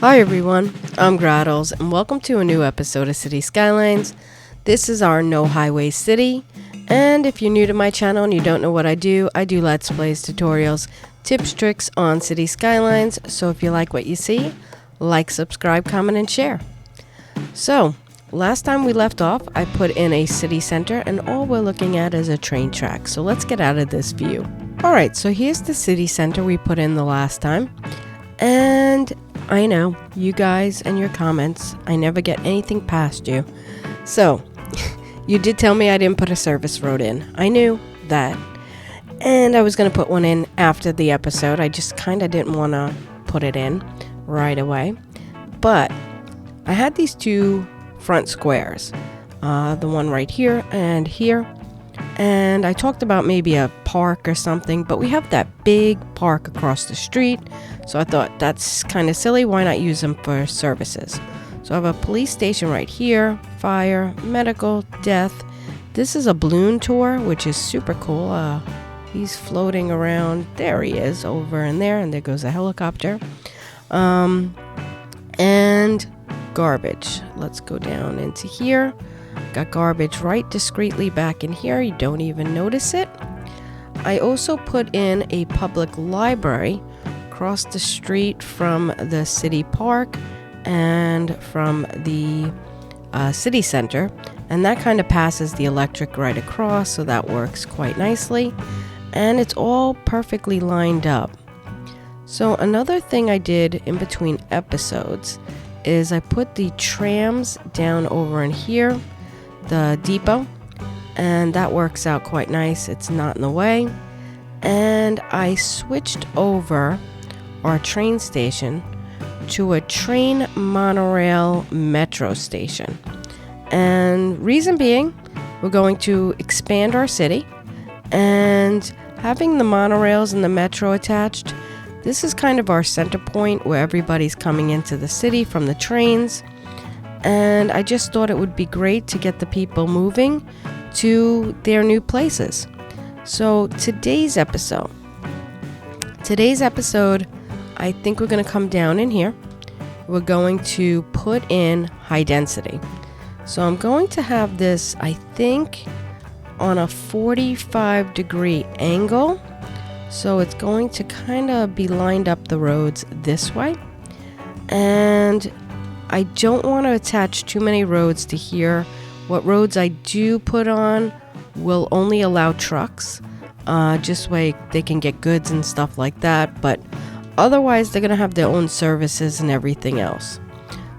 Hi everyone, I'm Grahtles and welcome to a new episode of City Skylines. This is our No Highway City, and if you're new to my channel and you don't know what I do Let's Plays, tutorials, tips, tricks on City Skylines. So if you like what you see, like, subscribe, comment, and share. So, last time we left off, I put in a city center and all we're looking at is a train track. So let's get out of this view. Alright, so here's the city center we put in the last time. And I know, you guys and your comments, I never get anything past you. So, you did tell me I didn't put a service road in. I knew that. And I was going to put one in after the episode. I just kind of didn't want to put it in right away. But I had these two front squares. The one right here and here. And I talked about maybe a park or something, but we have that big park across the street. So I thought that's kind of silly. Why not use them for services? So I have a police station right here, fire, medical, death. This is a balloon tour, which is super cool. He's floating around. There he is, over in there, and there goes a helicopter. And garbage. Let's go down into here. Got garbage right discreetly back in here. You don't even notice it. I also put in a public library across the street from the city park and from the city center, and that kind of passes the electric right across, so that works quite nicely, and it's all perfectly lined up. So another thing I did in between episodes is I put the trams down over in here, the depot, and that works out quite nice. It's not in the way. And I switched over our train station to a train monorail metro station. And reason being, we're going to expand our city, and having the monorails and the metro attached, this is kind of our center point where everybody's coming into the city from the trains. And I just thought it would be great to get the people moving to their new places. So today's episode, I think we're going to come down in here. We're going to put in high density. So I'm going to have this, I think, on a 45-degree angle. So it's going to kind of be lined up the roads this way. And I don't want to attach too many roads to here. What roads I do put on will only allow trucks, just so they can get goods and stuff like that. But otherwise, they're going to have their own services and everything else.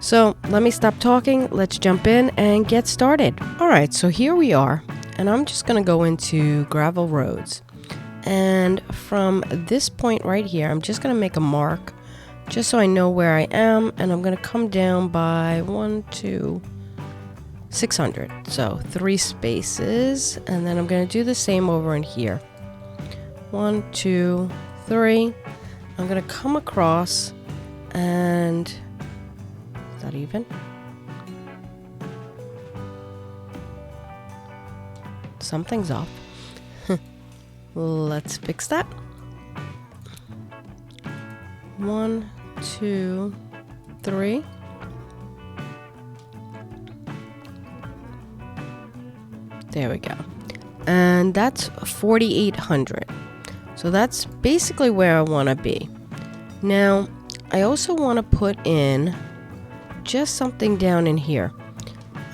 So let me stop talking. Let's jump in and get started. All right, so here we are. And I'm just going to go into gravel roads. And from this point right here, I'm just going to make a mark just so I know where I am, and I'm going to come down by 600. So 3 spaces, and then I'm going to do the same over in here. 1, 2, 3. I'm going to come across, and is that even? Something's off. Let's fix that. 1, 2, 3. There we go. And that's 4,800. So that's basically where I want to be. Now, I also want to put in just something down in here.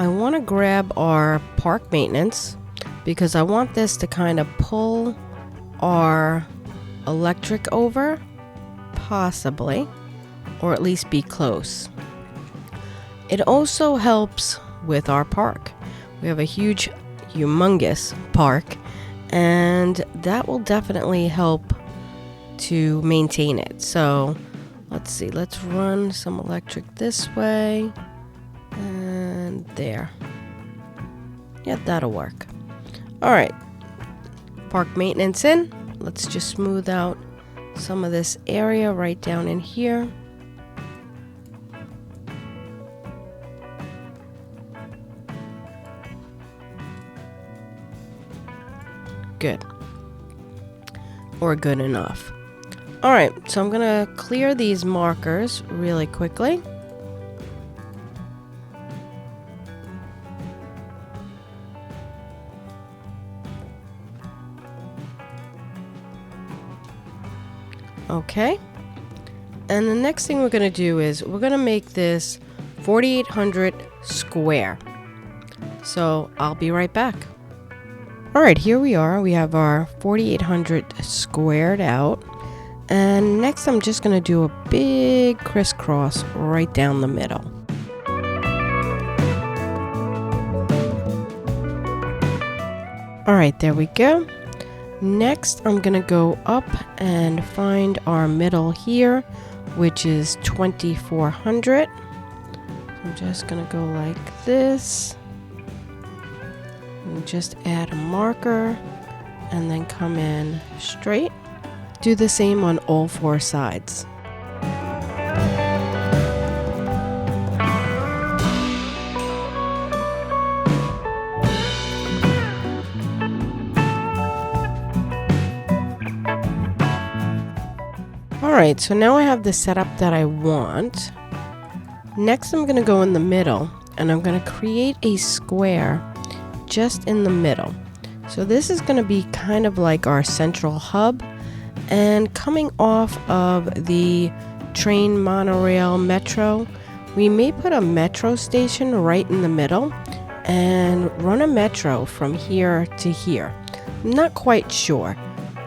I want to grab our park maintenance because I want this to kind of pull our electric over, possibly, or at least be close. It also helps with our park. We have a humongous park, and that will definitely help to maintain it. So let's see, let's run some electric this way and there. Yeah, that'll work. All right, park maintenance in. Let's just smooth out some of this area right down in here. Good. Or good enough. Alright, so I'm gonna clear these markers really quickly. Okay, and the next thing we're going to do is we're going to make this 4800 square. So I'll be right back. Alright, here we are. We have our 4800 squared out. And next I'm just going to do a big crisscross right down the middle. Alright, there we go. Next, I'm going to go up and find our middle here, which is 2400. I'm just going to go like this. And just add a marker and then come in straight. Do the same on all four sides. Alright, so now I have the setup that I want. Next I'm going to go in the middle and I'm going to create a square just in the middle. So this is going to be kind of like our central hub, and coming off of the train, monorail, metro, we may put a metro station right in the middle and run a metro from here to here. I'm not quite sure.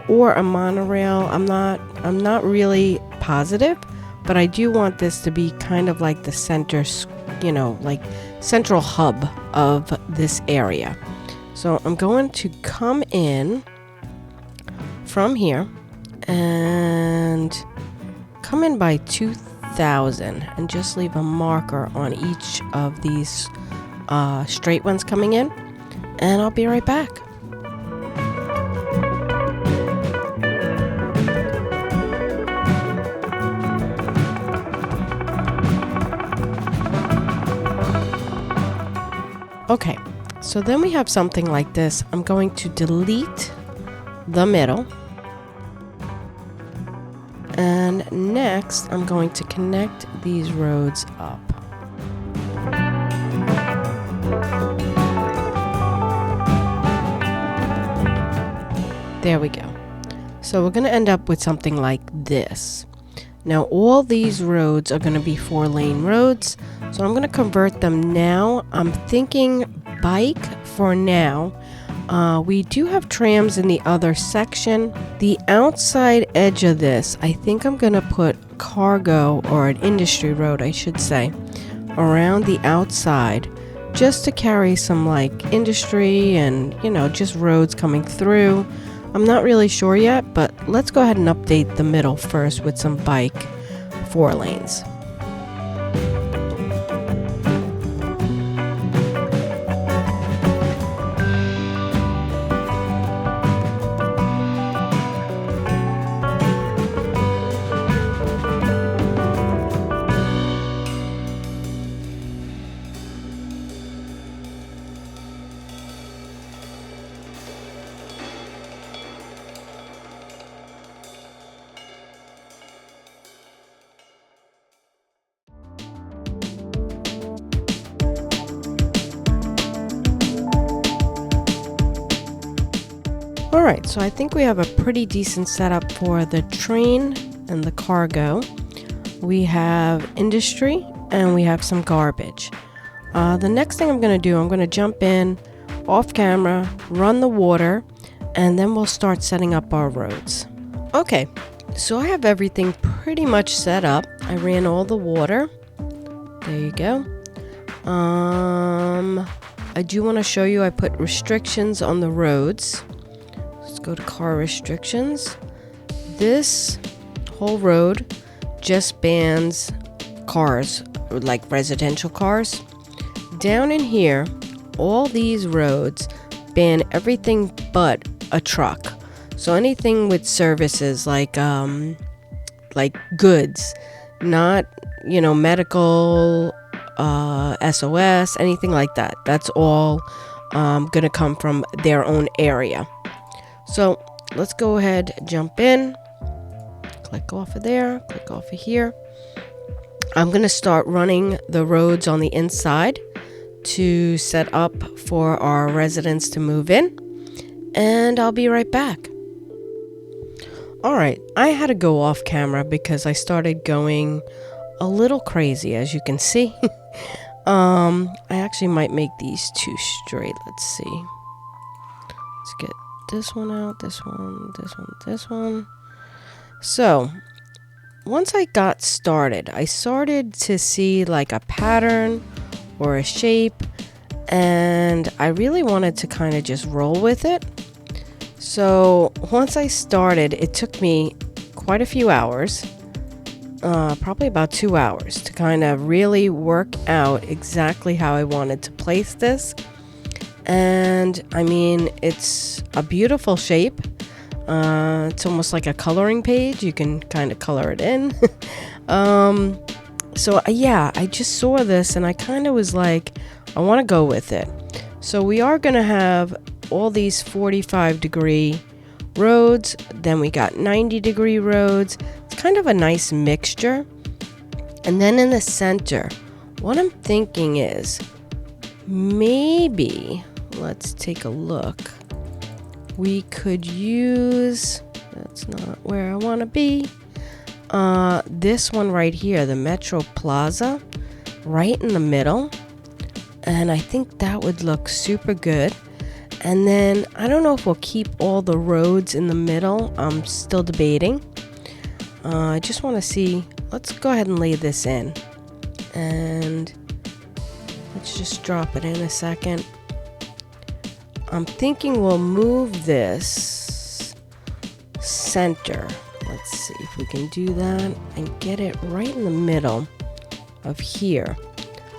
Or a monorail. I'm not really positive, but I do want this to be kind of like the center, like central hub of this area. So I'm going to come in from here and come in by 2000 and just leave a marker on each of these straight ones coming in, and I'll be right back. Okay, so then we have something like this. I'm going to delete the middle. And next, I'm going to connect these roads up. There we go. So we're going to end up with something like this. Now all these roads are going to be 4-lane roads, so I'm going to convert them now. I'm thinking bike for now. We do have trams in the other section. The outside edge of this, I think I'm going to put cargo, or an industry road I should say, around the outside, just to carry some like industry and, just roads coming through. I'm not really sure yet, but let's go ahead and update the middle first with some bike 4 lanes. Alright, so I think we have a pretty decent setup for the train and the cargo. We have industry and we have some garbage. The next thing I'm going to do, I'm going to jump in off camera, run the water, and then we'll start setting up our roads. Okay, so I have everything pretty much set up. I ran all the water. There you go. I do want to show you I put restrictions on the roads. Let's go to car restrictions. This whole road just bans cars, like residential cars. Down in here, all these roads ban everything but a truck. So anything with services like goods, not, medical, SOS, anything like that. That's all gonna come from their own area. So let's go ahead, jump in, Click off of there, click off of here. I'm going to start running the roads on the inside to set up for our residents to move in. And I'll be right back. Alright, I had to go off camera because I started going a little crazy, as you can see. I actually might make these two straight. Let's see. Let's get this one out, this one, this one, this one. So, once I got started, I started to see like a pattern or a shape, and I really wanted to kind of just roll with it. So once I started, it took me quite a few hours, probably about 2 hours, to kind of really work out exactly how I wanted to place this. And I mean, it's a beautiful shape. It's almost like a coloring page. You can kind of color it in. So yeah, I just saw this and I kind of was like, I want to go with it. So we are going to have all these 45-degree roads. Then we got 90-degree roads. It's kind of a nice mixture. And then in the center, what I'm thinking is maybe, let's take a look. We could use, that's not where I want to be. This one right here, the Metro Plaza, right in the middle. And I think that would look super good. And then I don't know if we'll keep all the roads in the middle. I'm still debating. I just want to see. Let's go ahead and lay this in. And let's just drop it in a second. I'm thinking we'll move this center. Let's see if we can do that and get it right in the middle of here.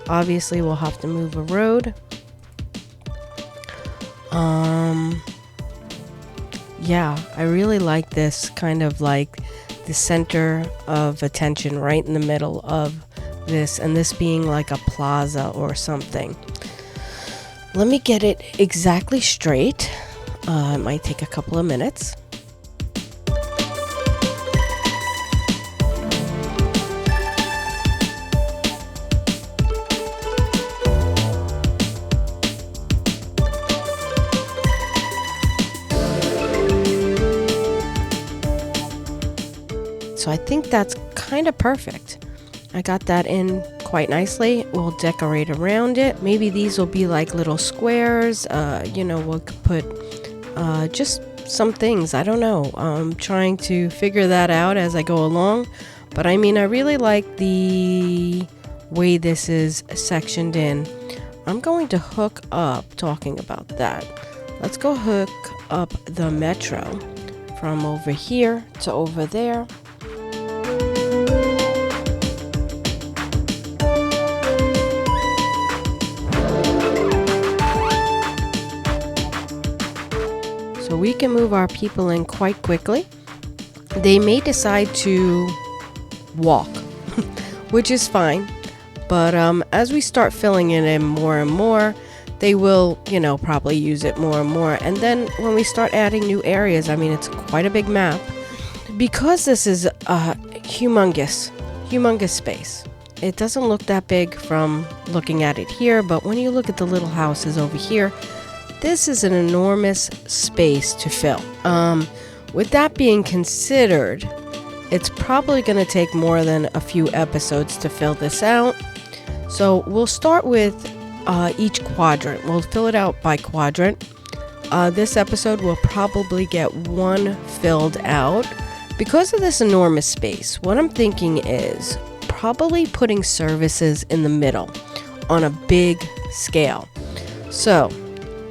Obviously, we'll have to move a road. Yeah, I really like this kind of like the center of attention right in the middle of this, and this being like a plaza or something. Let me get it exactly straight. It might take a couple of minutes. So I think that's kind of perfect. I got that in quite nicely. We'll decorate around it. Maybe these will be like little squares. We'll put just some things. I don't know. I'm trying to figure that out as I go along. But I mean, I really like the way this is sectioned in. I'm going to hook up, talking about that. Let's go hook up the Metro from over here to over there. So we can move our people in quite quickly. They may decide to walk, which is fine. But as we start filling it in more and more, they will, probably use it more and more. And then when we start adding new areas, I mean, it's quite a big map. Because this is a humongous space. It doesn't look that big from looking at it here, but when you look at the little houses over here, this is an enormous space to fill. With that being considered, it's probably going to take more than a few episodes to fill this out. So we'll start with each quadrant. We'll fill it out by quadrant. This episode will probably get one filled out. Because of this enormous space, what I'm thinking is probably putting services in the middle on a big scale. So,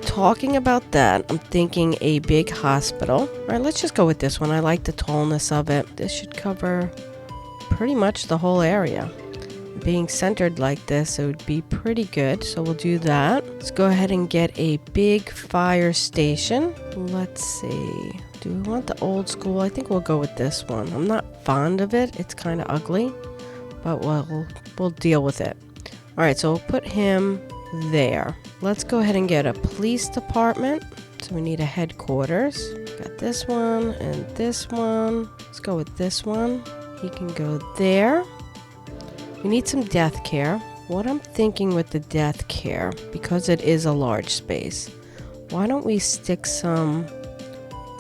talking about that, I'm thinking a big hospital. All right, let's just go with this one. I like the tallness of it. This should cover pretty much the whole area. Being centered like this, it would be pretty good. So we'll do that. Let's go ahead and get a big fire station. Let's see. Do we want the old school? I think we'll go with this one. I'm not fond of it. It's kind of ugly, but we'll deal with it. All right, so we'll put him there. Let's go ahead and get a police department. So we need a headquarters. Got this one and this one. Let's go with this one. He can go there. We need some death care. What I'm thinking with the death care, because it is a large space, why don't we stick some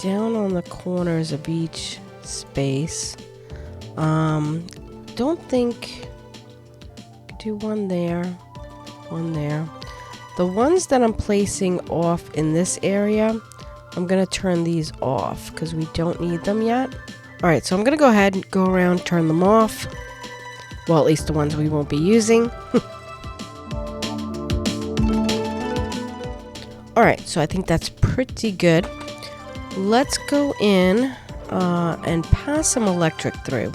down on the corners of each space? Don't think, do one there, one there. The ones that I'm placing off in this area, I'm gonna turn these off because we don't need them yet. All right, so I'm gonna go ahead and go around, turn them off. Well, at least the ones we won't be using. All right, so I think that's pretty good. Let's go in and pass some electric through.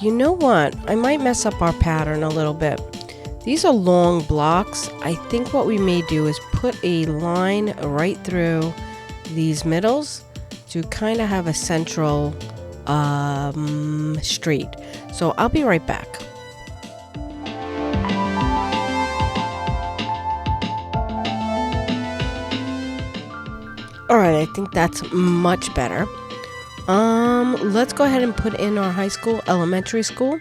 You know what? I might mess up our pattern a little bit. These are long blocks. I think what we may do is put a line right through these middles to kind of have a central street. So I'll be right back. All right, I think that's much better. Let's go ahead and put in our high school, elementary school.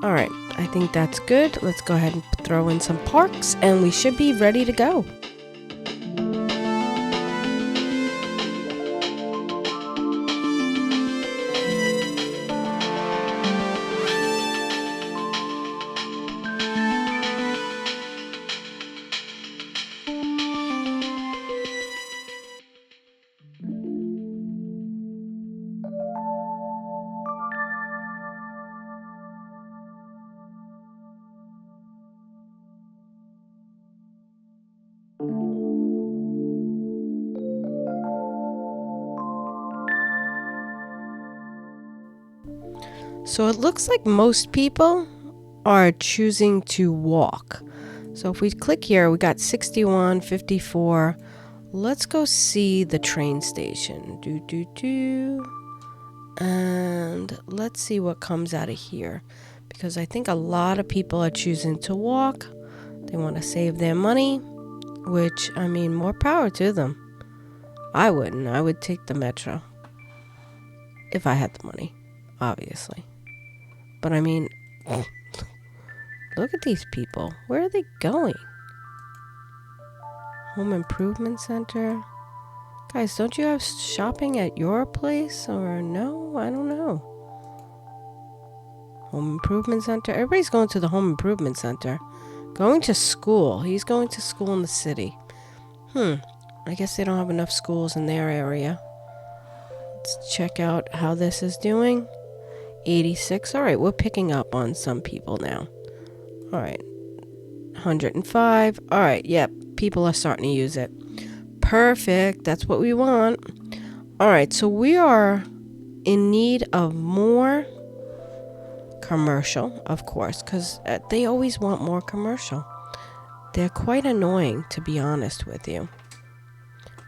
All right, I think that's good. Let's go ahead and throw in some parks and we should be ready to go. So it looks like most people are choosing to walk. So if we click here, we got 61, 54. Let's go see the train station. And let's see what comes out of here. Because I think a lot of people are choosing to walk. They want to save their money, which, I mean, more power to them. I wouldn't. I would take the metro. If I had the money, obviously. But I mean, look at these people. Where are they going? Home Improvement Center. Guys, don't you have shopping at your place? Or no? I don't know. Home Improvement Center. Everybody's going to the Home Improvement Center. Going to school. He's going to school in the city. I guess they don't have enough schools in their area. Let's check out how this is doing. 86. All right, we're picking up on some people now. All right. 105. All right, yep. People are starting to use it. Perfect. That's what we want. All right, so we are in need of more commercial, of course, because they always want more commercial. They're quite annoying, to be honest with you.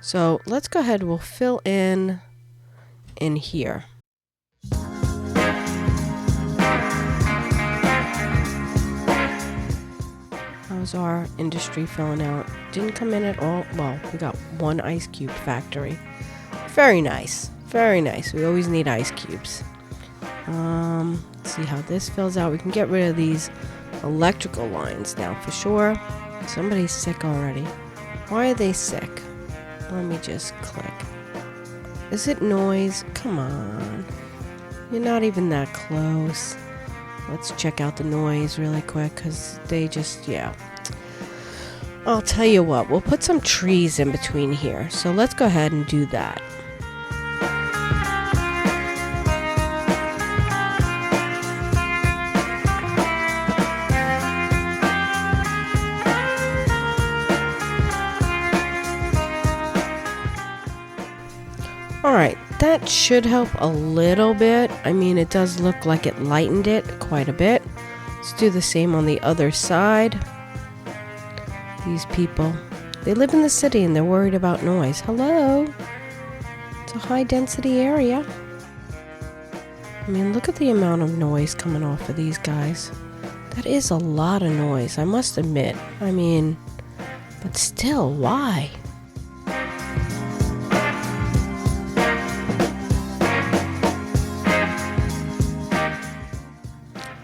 So let's go ahead. We'll fill in here. How's our industry filling out? Didn't come in at all. Well, we got one ice cube factory. Very nice. Very nice. We always need ice cubes. Let's see how this fills out. We can get rid of these electrical lines now for sure. Somebody's sick already. Why are they sick? Let me just click. Is it noise? Come on. You're not even that close. Let's check out the noise really quick because they just, yeah. I'll tell you what, we'll put some trees in between here. So let's go ahead and do that. All right, that should help a little bit. I mean, it does look like it lightened it quite a bit. Let's do the same on the other side. These people, they live in the city and they're worried about noise. Hello? It's a high density area. I mean, look at the amount of noise coming off of these guys. That is a lot of noise, I must admit. I mean, but still, why?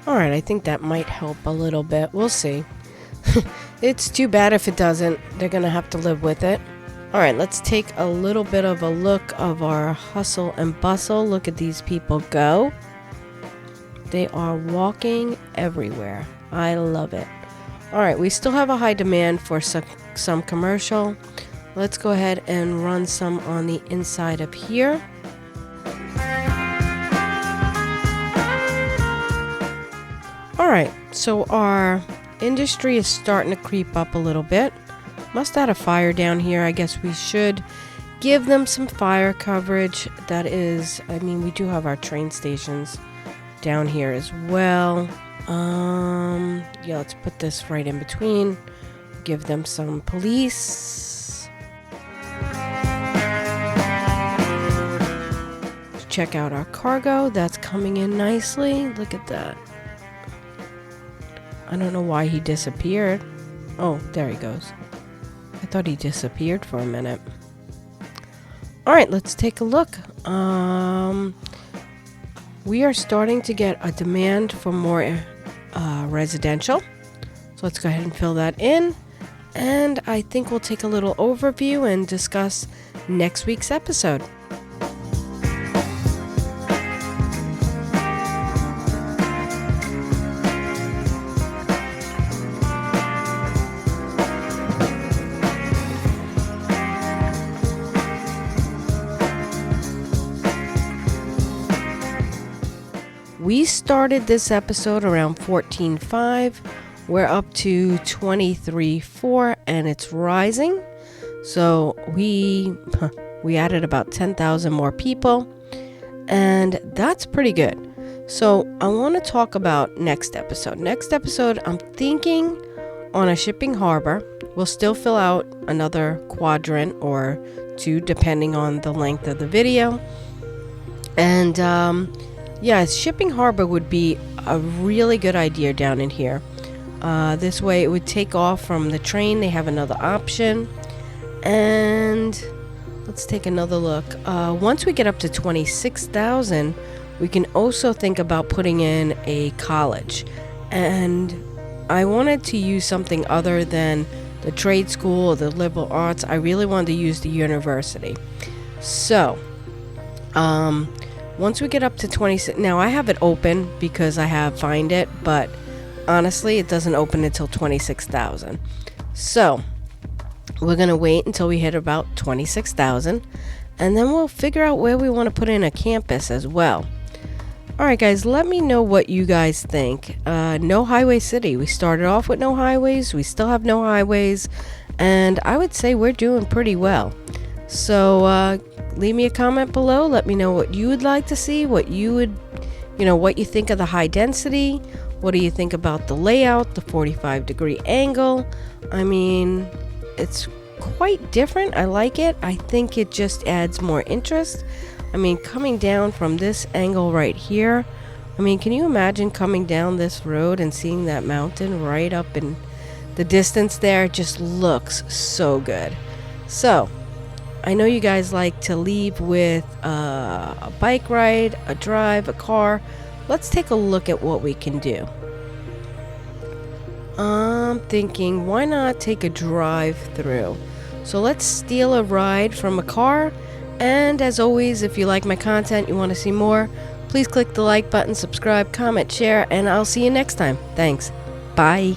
Alright, I think that might help a little bit. We'll see. It's too bad if it doesn't. They're gonna have to live with it. Alright, let's take a little bit of a look of our hustle and bustle. Look at these people go. They are walking everywhere. I love it. Alright, we still have a high demand for some commercial. Let's go ahead and run some on the inside of here. Alright, so our industry is starting to creep up a little bit. Must have had a fire down here. I guess we should give them some fire coverage. That is, I mean, we do have our train stations down here as well. Yeah, let's put this right in between. Give them some police. Check out our cargo. That's coming in nicely. Look at that. I don't know why he disappeared. Oh, there he goes. I thought he disappeared for a minute. Alright, let's take a look. We are starting to get a demand for more residential. So let's go ahead and fill that in. And I think we'll take a little overview and discuss next week's episode. We started this episode around 14.5. We're up to 23.4 and it's rising. So we added about 10,000 more people and that's pretty good. So I want to talk about next episode. Next episode, I'm thinking on a shipping harbor. We'll still fill out another quadrant or two depending on the length of the video. And yeah, shipping harbor would be a really good idea down in here. This way it would take off from the train. They have another option. And let's take another look. Once we get up to 26,000, we can also think about putting in a college. And I wanted to use something other than the trade school or the liberal arts. I really wanted to use the university. So, once we get up to 26, now I have it open because I have Find It, but honestly, it doesn't open until 26,000. So, we're going to wait until we hit about 26,000, and then we'll figure out where we want to put in a campus as well. Alright guys, let me know what you guys think. No highway city. We started off with no highways, we still have no highways, and I would say we're doing pretty well. So, leave me a comment below. Let me know what you would like to see, what you would, what you think of the high density. What do you think about the layout, the 45-degree angle? I mean, it's quite different. I like it. I think it just adds more interest. I mean, coming down from this angle right here, I mean, can you imagine coming down this road and seeing that mountain right up in the distance there? It just looks so good. So, I know you guys like to leave with a bike ride, a drive, a car. Let's take a look at what we can do. I'm thinking, why not take a drive through? So let's steal a ride from a car. And as always, if you like my content, you want to see more, please click the like button, subscribe, comment, share, and I'll see you next time. Thanks. Bye.